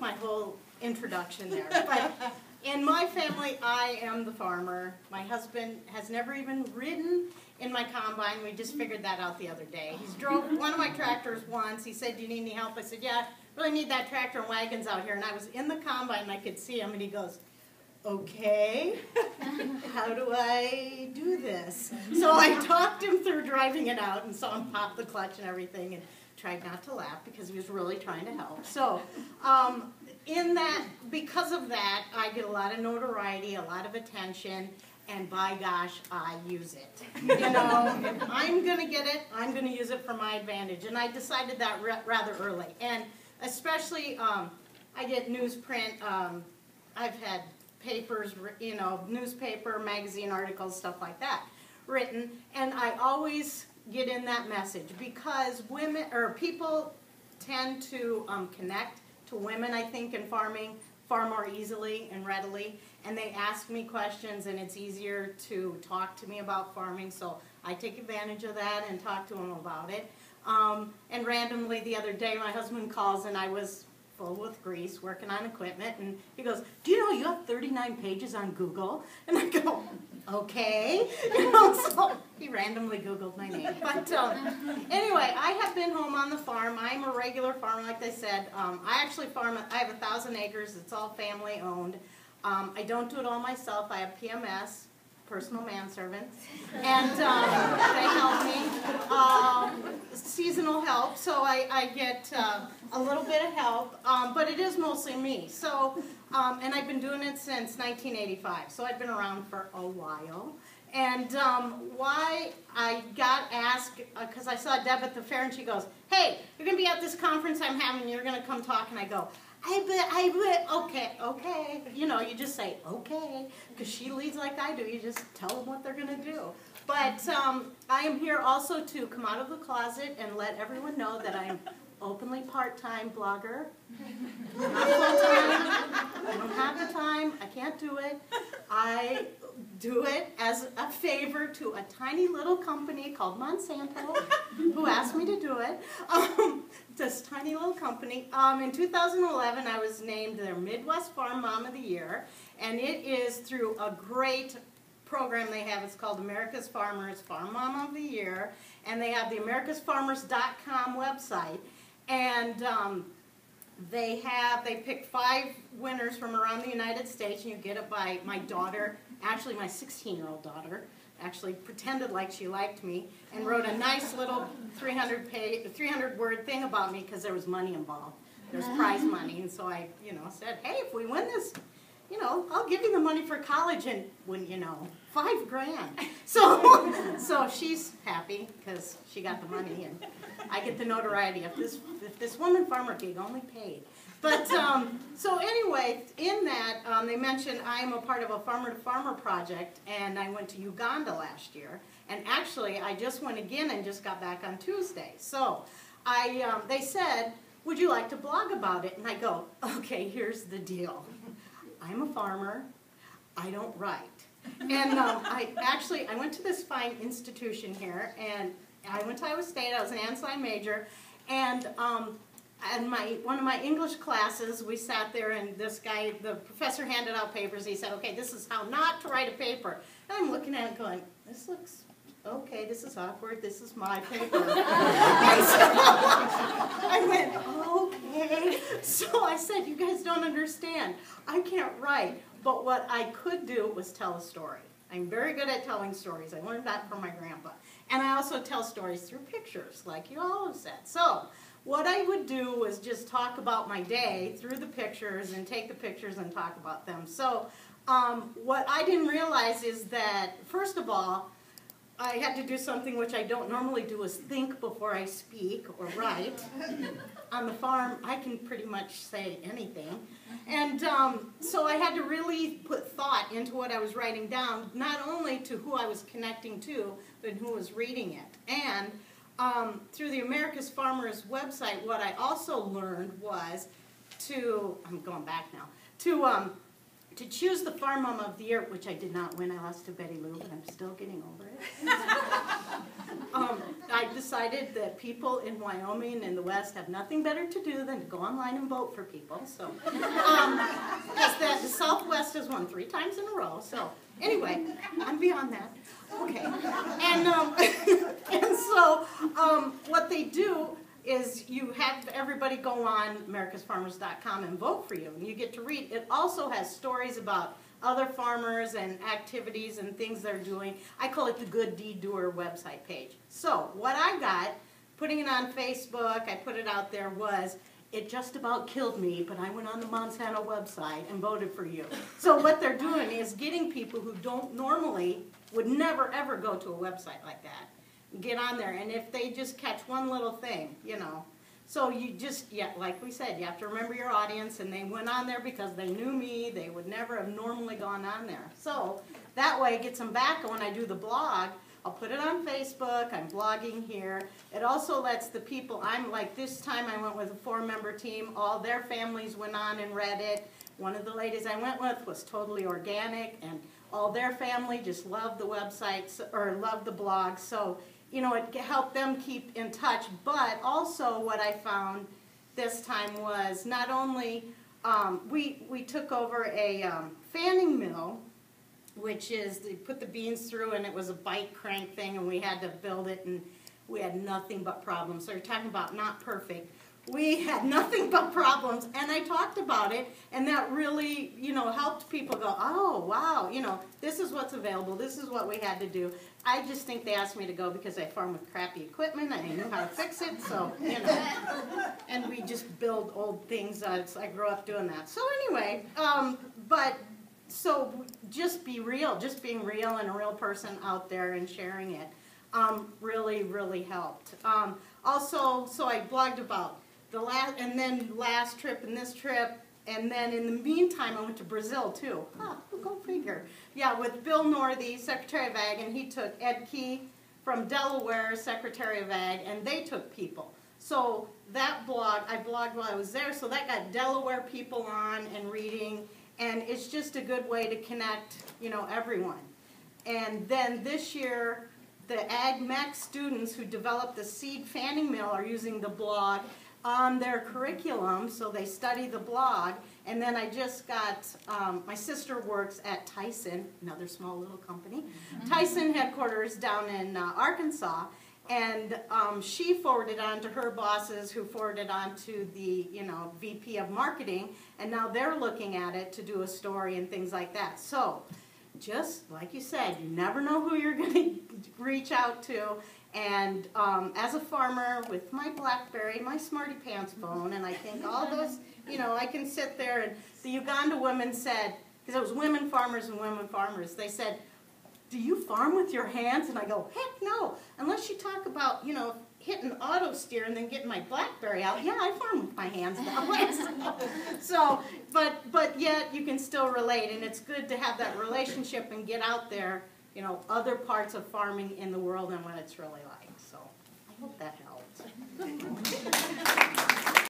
my whole introduction there. But in my family, I am the farmer. My husband has never even ridden in my combine. We just figured that out the other day. He's drove one of my tractors once. He said, "Do you need any help?" I said, "Yeah, really need that tractor and wagons out here." And I was in the combine and I could see him and he goes, "Okay, how do I do this?" So I talked him through driving it out and saw him pop the clutch and everything and tried not to laugh because he was really trying to help. So in that, because of that, I get a lot of notoriety, a lot of attention, and by gosh, I use it. You know, if I'm going to get it, I'm going to use it for my advantage. And I decided that rather early. And especially, I get newsprint, I've had papers, you know, newspaper, magazine articles, stuff like that written, and I always get in that message because women, or people tend to connect to women, I think, in farming far more easily and readily, and they ask me questions and it's easier to talk to me about farming, so I take advantage of that and talk to them about it. And randomly the other day my husband calls and I was full with grease, working on equipment, and he goes, "Do you know you have 39 pages on Google?" And I go, "Okay." You know, so he randomly Googled my name. But anyway, I have been home on the farm. I'm a regular farmer, like I said. I actually farm, I have 1,000 acres. It's all family owned. I don't do it all myself. I have PMS, personal manservants, and they help me. Seasonal help, so I get a little bit of help, but it is mostly me. So, and I've been doing it since 1985, so I've been around for a while. And why I got asked, because I saw Deb at the fair and she goes, "Hey, you're going to be at this conference I'm having, you're going to come talk," and I go, I bet, okay. You know, you just say, okay, because she leads like I do. You just tell them what they're going to do. But I am here also to come out of the closet and let everyone know that I am openly part-time blogger. Not full-time. I don't have the time. I can't do it. I do it as a favor to a tiny little company called Monsanto, who asked me to do it. This tiny little company. In 2011, I was named their Midwest Farm Mom of the Year, and it is through a great program they have. It's called America's Farmers Farm Mom of the Year, and they have the americasfarmers.com website, and they pick 5 winners from around the United States, and you get it by my daughter, actually my 16-year-old daughter, actually pretended like she liked me and wrote a nice little 300-word thing about me because there was money involved. There's prize money, and so I, said, "Hey, if we win this, I'll give you the money for college," and when, $5 grand. So she's happy because she got the money, and I get the notoriety of this woman farmer gig only paid. But so anyway, in that they mentioned I am a part of a farmer-to-farmer project, and I went to Uganda last year, and actually I just went again and just got back on Tuesday. So they said, "Would you like to blog about it?" And I go, "Okay, here's the deal. I'm a farmer. I don't write." And I went to this fine institution here, and I went to Iowa State. I was an Anslime major, and one of my English classes, we sat there, and this guy, the professor, handed out papers. He said, "Okay, this is how not to write a paper." And I'm looking at it going, "This looks okay, this is awkward, this is my paper." And so I went, okay. So I said, "You guys don't understand. I can't write, but what I could do was tell a story. I'm very good at telling stories. I learned that from my grandpa. And I also tell stories through pictures, like you all have said. So what I would do was just talk about my day through the pictures and take the pictures and talk about them. So what I didn't realize is that, first of all, I had to do something which I don't normally do, is think before I speak or write. On the farm, I can pretty much say anything. And so I had to really put thought into what I was writing down, not only to who I was connecting to, but who was reading it. And through the America's Farmers website, what I also learned was I'm going back now, to to choose the Farm Mom of the Year, which I did not win. I lost to Betty Lou, but I'm still getting over it. I decided that people in Wyoming and the West have nothing better to do than to go online and vote for people. So, because the Southwest has won 3 times in a row. So, anyway, I'm beyond that. Okay, and so what they do is you have everybody go on americasfarmers.com and vote for you, and you get to read. It also has stories about other farmers and activities and things they're doing. I call it the Good Deed Doer website page. So what I got, putting it on Facebook, I put it out there, was it just about killed me, but I went on the Monsanto website and voted for you. So what they're doing is getting people who don't normally, would never ever go to a website like that, get on there, and if they just catch one little thing, you know. So you just, yeah, like we said, you have to remember your audience, and they went on there because they knew me. They would never have normally gone on there. So that way it gets them back, and when I do the blog, I'll put it on Facebook. I'm blogging here. It also lets the people, I'm like, this time I went with a 4-member team. All their families went on and read it. One of the ladies I went with was totally organic, and all their family just loved the website, or loved the blog. So, you know, it helped them keep in touch. But also what I found this time was not only, we took over a fanning mill, which is, they put the beans through, and it was a bike crank thing, and we had to build it, and we had nothing but problems. So you're talking about not perfect. We had nothing but problems, and I talked about it, and that really, you know, helped people go, oh, wow, you know, this is what's available, this is what we had to do. I just think they asked me to go because I farm with crappy equipment, and I knew how to fix it, so, you know, and we just build old things. I grew up doing that. So anyway, so just be real, just being real and a real person out there and sharing it really, really helped. Also, so I blogged about the last trip and this trip, and then in the meantime I went to Brazil too. Go figure. Yeah, with Bill Northey, Secretary of Ag, and he took Ed Key from Delaware, Secretary of Ag, and they took people. So that blog, I blogged while I was there, so that got Delaware people on and reading, and it's just a good way to connect, you know, everyone. And then this year, the Ag Mech students who developed the seed fanning mill are using the blog on their curriculum, so they study the blog. And then I just got, my sister works at Tyson, another small little company, Tyson headquarters down in Arkansas, and she forwarded on to her bosses, who forwarded on to the, you know, VP of marketing, and now they're looking at it to do a story and things like that. So just like you said, you never know who you're going to reach out to. And as a farmer with my BlackBerry, my Smarty Pants phone, and I think all those, you know, I can sit there, and the Uganda woman said, because it was women farmers and women farmers, they said, do you farm with your hands? And I go, heck no, unless you talk about, you know, hitting auto steer and then getting my BlackBerry out. Yeah, I farm with my hands now. So, but yet you can still relate, and it's good to have that relationship and get out there, you know, other parts of farming in the world and what it's really like. So I hope that helped.